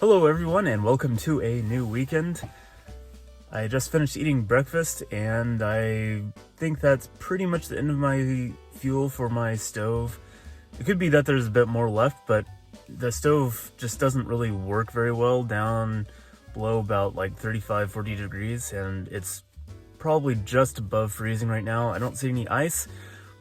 Hello everyone and welcome to a new weekend. I just finished eating breakfast and I think that's pretty much the end of my fuel for my stove. It could be that there's a bit more left, but the stove just doesn't really work very well down below about like 35-40 degrees, and it's probably just above freezing right now. I don't see any ice,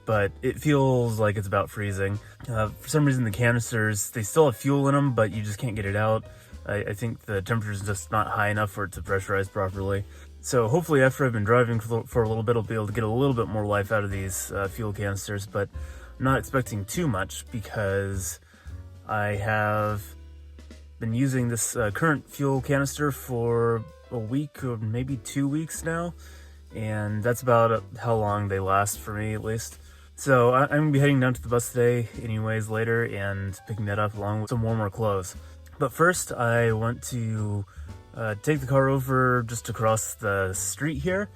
but it feels like it's about freezing. For some reason the canisters, they still have fuel in them, but you just can't get it out. I think the temperature is just not high enough for it to pressurize properly. So hopefully after I've been driving for a little bit, I'll be able to get a little bit more life out of these fuel canisters, but I'm not expecting too much because I have been using this current fuel canister for a week or maybe 2 weeks now, and that's about how long they last for me at least. So I'm going to be heading down to the bus today anyways later and picking that up along with some warmer clothes. But first, I want to take the car over just across the street here,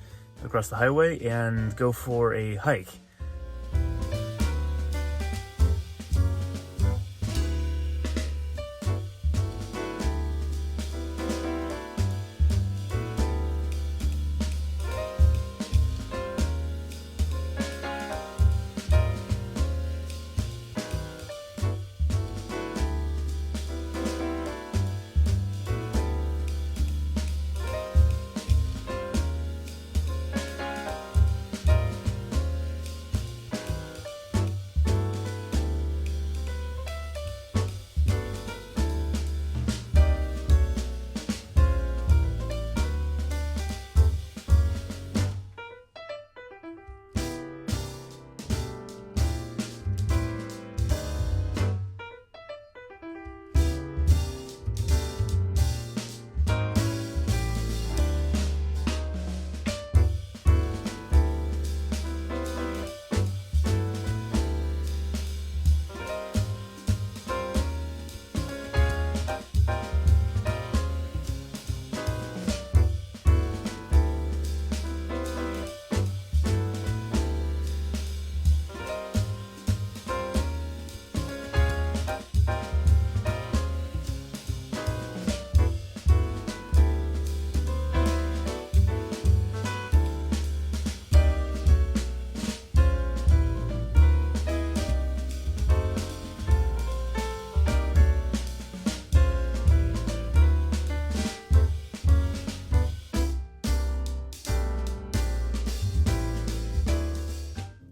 across the highway, and go for a hike.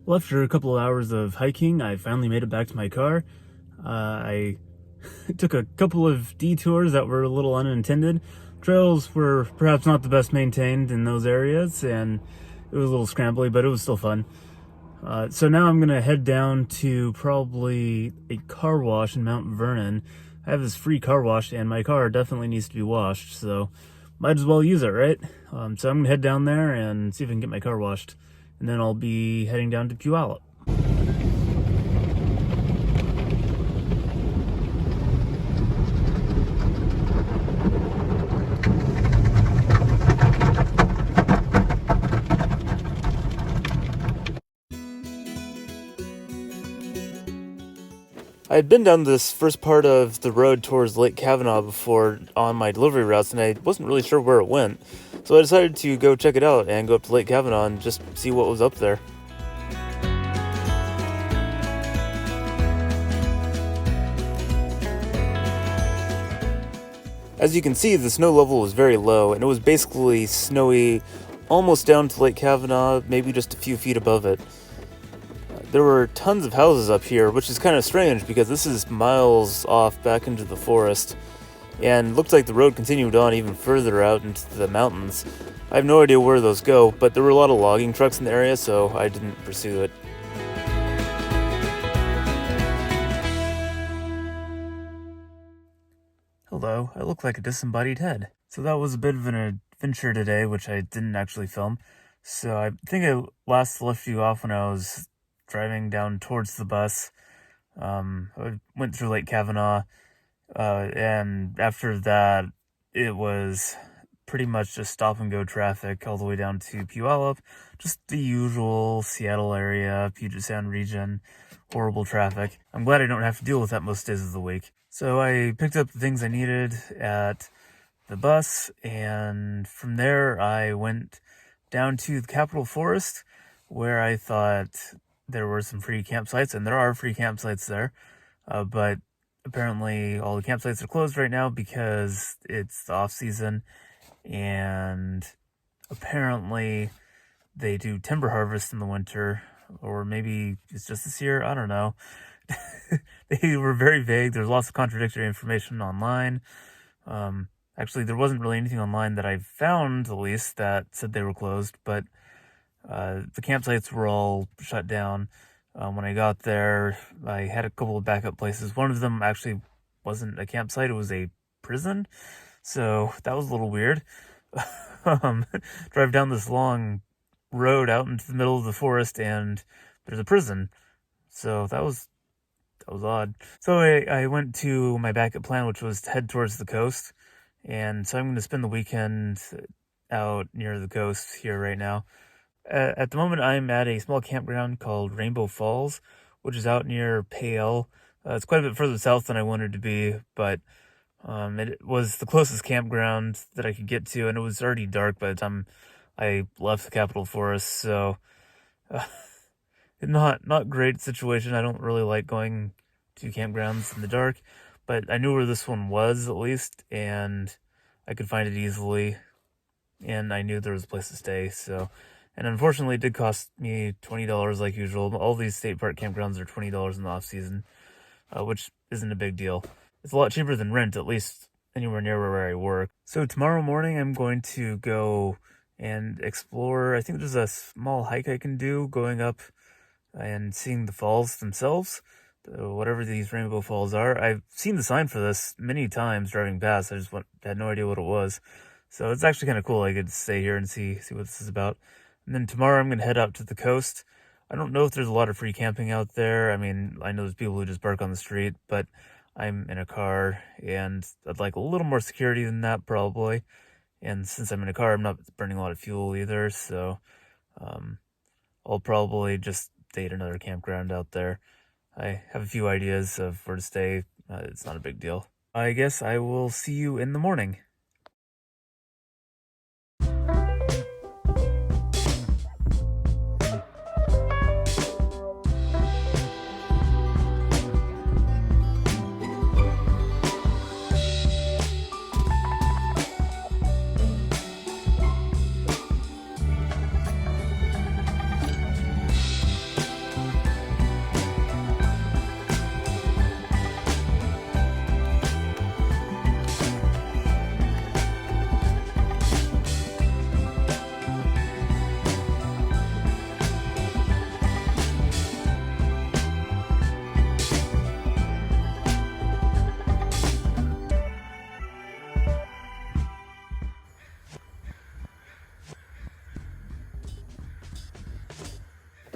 Well, after a couple of hours of hiking, I finally made it back to my car. I took a couple of detours that were a little unintended. Trails were perhaps not the best maintained in those areas, and it was a little scrambly, but it was still fun. So now I'm going to head down to probably a car wash in Mount Vernon. I have this free car wash, and my car definitely needs to be washed, so might as well use it, right? So I'm going to head down there and see if I can get my car washed. And then I'll be heading down to Puyallup. I had been down this first part of the road towards Lake Kavanaugh before on my delivery routes, and I wasn't really sure where it went. So I decided to go check it out and go up to Lake Kavanaugh and just see what was up there. As you can see, the snow level was very low, and it was basically snowy almost down to Lake Kavanaugh, maybe just a few feet above it. There were tons of houses up here, which is kind of strange because this is miles off back into the forest, and looked like the road continued on even further out into the mountains. I have no idea where those go, but there were a lot of logging trucks in the area, so I didn't pursue it. Hello, I look like a disembodied head. So that was a bit of an adventure today, which I didn't actually film. So I think I last left you off when I was driving down towards the bus. I went through Lake Kavanaugh, and after that, it was pretty much just stop and go traffic all the way down to Puyallup. Just the usual Seattle area, Puget Sound region, horrible traffic. I'm glad I don't have to deal with that most days of the week. So I picked up the things I needed at the bus, and from there I went down to the Capitol Forest, where I thought there were some free campsites, and there are free campsites there, but apparently all the campsites are closed right now because it's the off season, and apparently they do timber harvest in the winter, or maybe it's just this year, I don't know. They were very vague. There's lots of contradictory information online. Actually, there wasn't really anything online that I found, at least, that said they were closed, but the campsites were all shut down. When I got there, I had a couple of backup places. One of them actually wasn't a campsite, it was a prison, so that was a little weird. Drive down this long road out into the middle of the forest, and there's a prison, so that was odd. So I went to my backup plan, which was to head towards the coast, and so I'm going to spend the weekend out near the coast here right now. At the moment, I'm at a small campground called Rainbow Falls, which is out near Pe Ell. It's quite a bit further south than I wanted to be, but it was the closest campground that I could get to, and it was already dark by the time I left the Capitol Forest, so not great situation. I don't really like going to campgrounds in the dark, but I knew where this one was, at least, and I could find it easily, and I knew there was a place to stay, so... And unfortunately, it did cost me $20 like usual. All these state park campgrounds are $20 in the off-season, which isn't a big deal. It's a lot cheaper than rent, at least anywhere near where I work. So tomorrow morning, I'm going to go and explore. I think there's a small hike I can do going up and seeing the falls themselves, whatever these Rainbow Falls are. I've seen the sign for this many times driving past. I just had no idea what it was. So it's actually kind of cool. I get to stay here and see what this is about. And then tomorrow I'm going to head out to the coast. I don't know if there's a lot of free camping out there. I mean, I know there's people who just park on the street, but I'm in a car, and I'd like a little more security than that, probably. And since I'm in a car, I'm not burning a lot of fuel either, so I'll probably just stay at another campground out there. I have a few ideas of where to stay. It's not a big deal. I guess I will see you in the morning.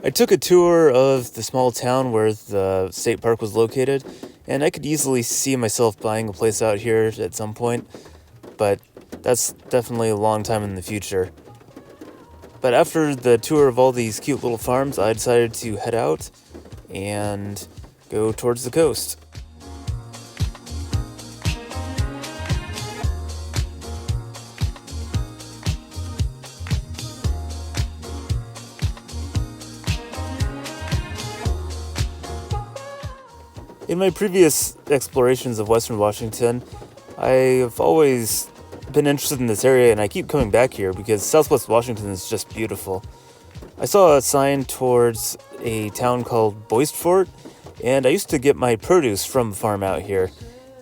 I took a tour of the small town where the state park was located, and I could easily see myself buying a place out here at some point, but that's definitely a long time in the future. But after the tour of all these cute little farms, I decided to head out and go towards the coast. In my previous explorations of Western Washington, I've always been interested in this area, and I keep coming back here because Southwest Washington is just beautiful. I saw a sign towards a town called Westport, and I used to get my produce from a farm out here,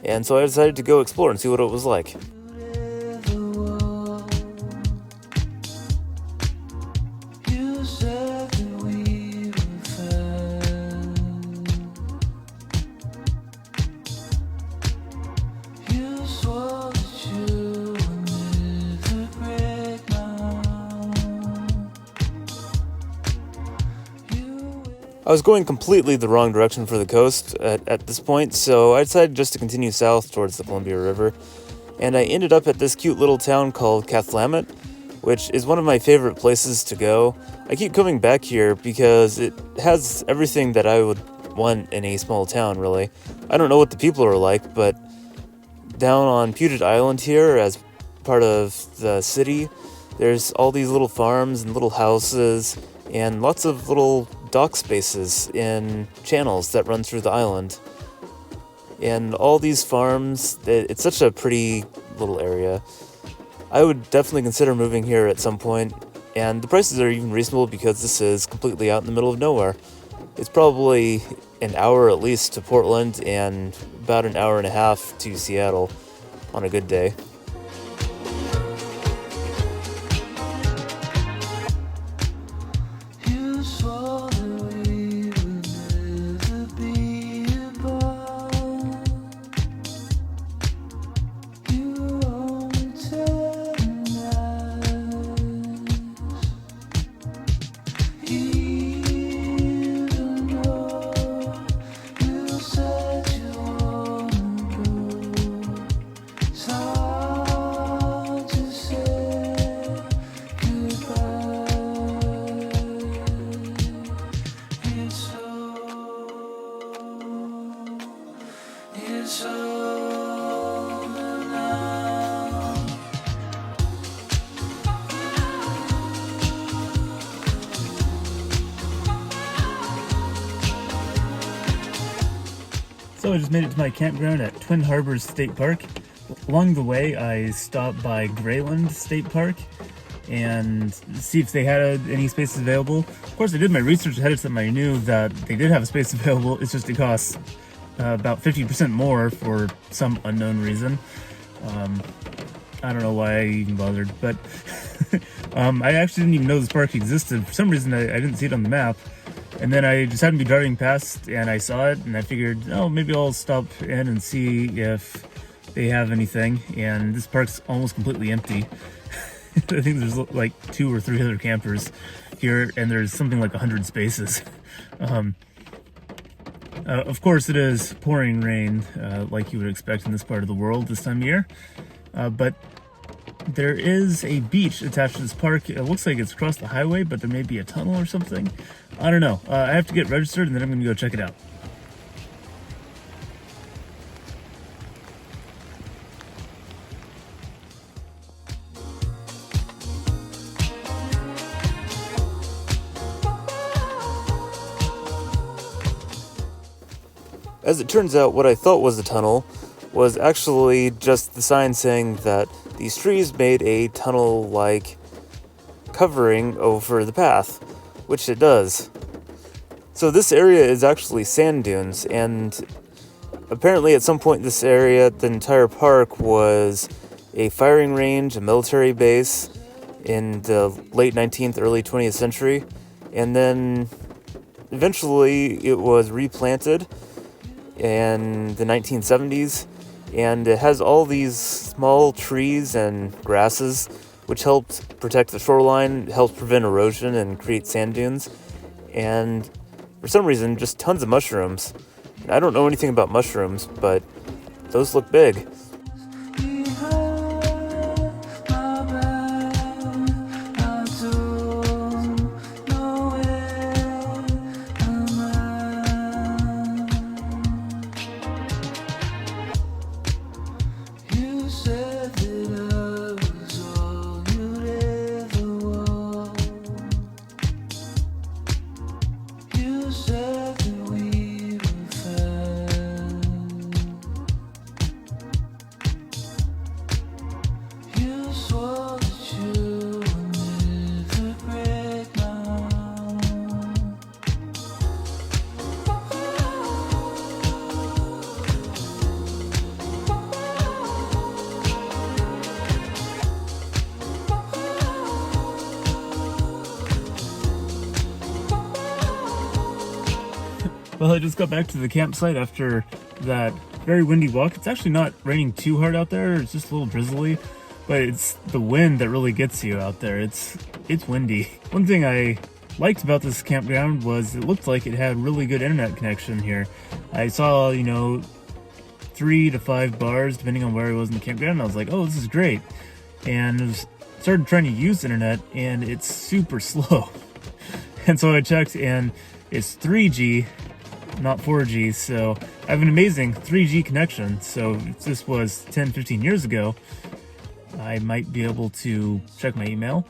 and so I decided to go explore and see what it was like. I was going completely the wrong direction for the coast at this point, so I decided just to continue south towards the Columbia River. and I ended up at this cute little town called Cathlamet, which is one of my favorite places to go. I keep coming back here because it has everything that I would want in a small town, really. I don't know what the people are like, but down on Puget Island here, as part of the city, there's all these little farms and little houses and lots of little dock spaces in channels that run through the island. And all these farms, it's such a pretty little area. I would definitely consider moving here at some point, and the prices are even reasonable because this is completely out in the middle of nowhere. It's probably an hour at least to Portland and about an hour and a half to Seattle on a good day. So I just made it to my campground at Twin Harbors State Park. Along the way, I stopped by Grayland State Park and see if they had any spaces available. Of course, I did my research ahead of time. I knew that they did have a space available. It's just it costs about 50% more for some unknown reason. I don't know why I even bothered, but I actually didn't even know this park existed. For some reason, I didn't see it on the map. And then I just happened to be driving past and I saw it and I figured, oh, maybe I'll stop in and see if they have anything. And this park's almost completely empty. I think there's like 2 or 3 other campers here and there's something like 100 spaces. Of course, it is pouring rain like you would expect in this part of the world this time of year. But there is a beach attached to this park. It looks like it's across the highway, but there may be a tunnel or something. I don't know. I have to get registered and then I'm going to go check it out. As it turns out, what I thought was a tunnel was actually just the sign saying that these trees made a tunnel-like covering over the path, which it does. So this area is actually sand dunes, and apparently at some point in this area, the entire park was a firing range, a military base in the late 19th, early 20th century, and then eventually it was replanted in the 1970s, and it has all these small trees and grasses which helped protect the shoreline, helps prevent erosion and create sand dunes, and for some reason just tons of mushrooms. I don't know anything about mushrooms, but those look big. Well, I just got back to the campsite after that very windy walk. It's actually not raining too hard out there. It's just a little drizzly, but it's the wind that really gets you out there. It's windy. One thing I liked about this campground was it looked like it had really good internet connection here. I saw, 3 3 to 5 bars depending on where I was in the campground. And I was like, oh, this is great. And started trying to use internet, and it's super slow. And so I checked, and it's 3G, not 4G. So I have an amazing 3G connection. So if this was 10-15 years ago, I might be able to check my email.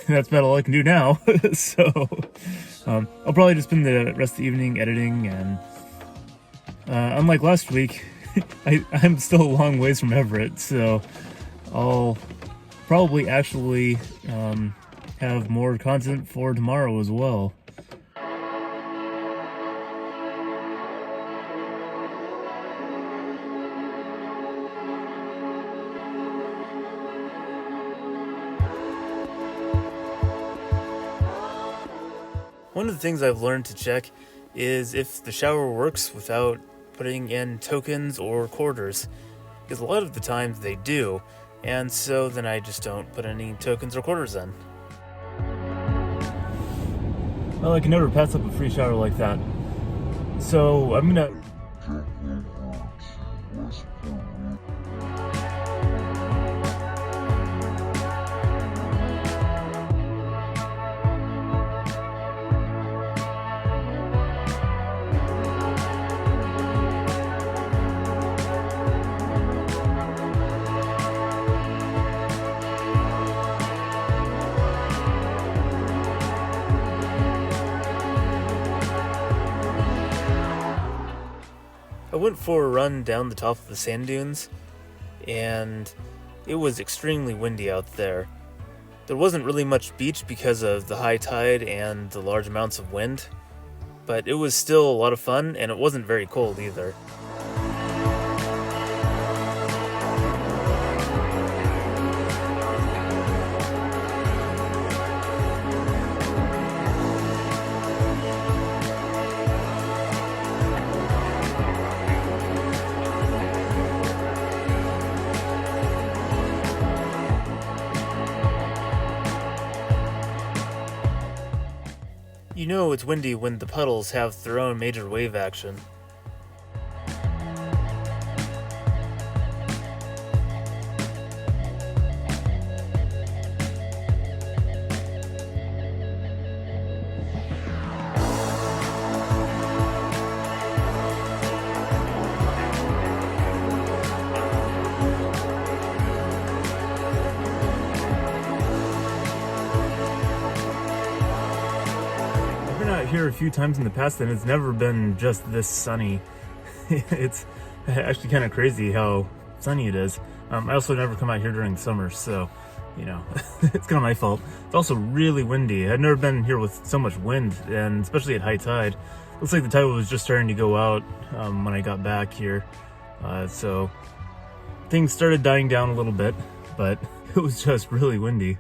That's about all I can do now. So I'll probably just spend the rest of the evening editing, and unlike last week, I'm still a long ways from Everett, so I'll probably actually have more content for tomorrow as well. One of the things I've learned to check is if the shower works without putting in tokens or quarters, because a lot of the times they do, and so then I just don't put any tokens or quarters in. Well, I can never pass up a free shower like that. So I'm gonna jump over to Westport. I went for a run down the top of the sand dunes, and it was extremely windy out there. There wasn't really much beach because of the high tide and the large amounts of wind, but it was still a lot of fun, and it wasn't very cold either. You know it's windy when the puddles have their own major wave action. Here a few times in the past, and it's never been just this sunny. It's actually kind of crazy how sunny it is. I also never come out here during summer, so you know, it's kind of my fault. It's also really windy. I've never been here with so much wind, and especially at high tide. Looks like the tide was just starting to go out when I got back here, so things started dying down a little bit, but it was just really windy.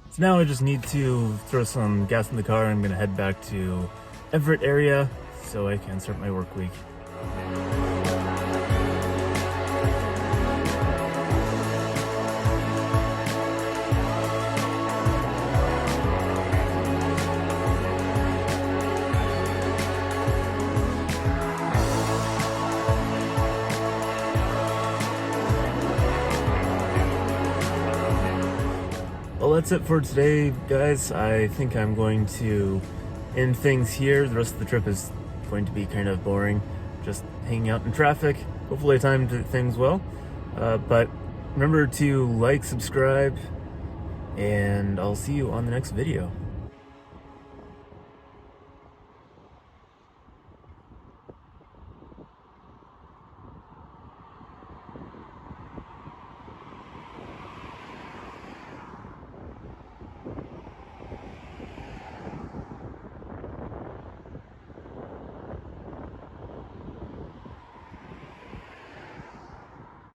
So now I just need to throw some gas in the car. I'm gonna head back to Everett area so I can start my work week. Well, that's it for today, guys. I think I'm going to end things here. The rest of the trip is going to be kind of boring, just hanging out in traffic. Hopefully I timed things well. But remember to like, subscribe, and I'll see you on the next video.